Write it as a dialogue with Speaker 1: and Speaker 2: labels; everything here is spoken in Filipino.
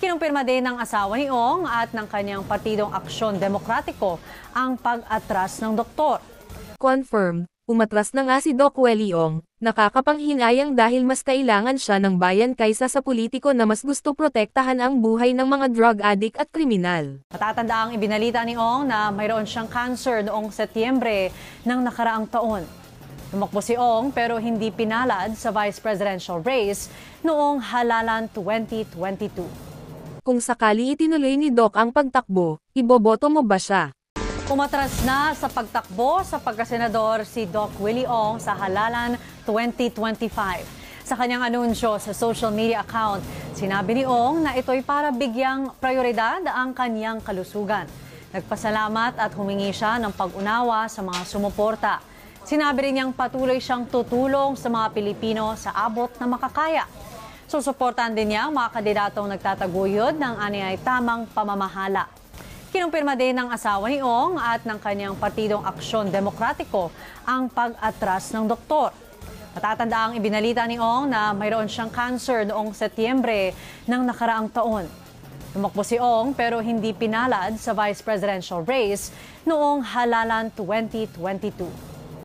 Speaker 1: Kinumpirma din ng asawa ni Ong at ng kanyang partidong Aksyon Demokratiko ang pag-atras ng doktor.
Speaker 2: Confirm, umatras na nga si Doc Willie Ong, nakakapanghinayang dahil mas kailangan siya ng bayan kaysa sa politiko na mas gusto protektahan ang buhay ng mga drug addict at kriminal.
Speaker 1: Matatanda ang ibinalita ni Ong na mayroon siyang cancer noong Setyembre ng nakaraang taon. Tumakbo si Ong pero hindi pinalad sa vice presidential race noong halalan 2022.
Speaker 2: Kung sakali itinuloy ni Doc ang pagtakbo, iboboto mo ba siya?
Speaker 1: Umatras na sa pagtakbo sa pagkasenador si Doc Willie Ong sa halalan 2025. Sa kanyang anunsyo sa social media account, sinabi ni Ong na ito'y para bigyang prioridad ang kanyang kalusugan. Nagpasalamat at humingi siya ng pag-unawa sa mga sumuporta. Sinabi rin niyang patuloy siyang tutulong sa mga Pilipino sa abot na makakaya. Susuportahan din niya ang mga kandidatong nagtataguyod ng aniyay tamang pamamahala. Kinumpirma din ng asawa ni Ong at ng kanyang partidong Aksyon Demokratiko ang pag-atras ng doktor. Matatanda ang ibinalita ni Ong na mayroon siyang cancer noong Setyembre ng nakaraang taon. Tumakbo si Ong pero hindi pinalad sa vice presidential race noong halalan 2022.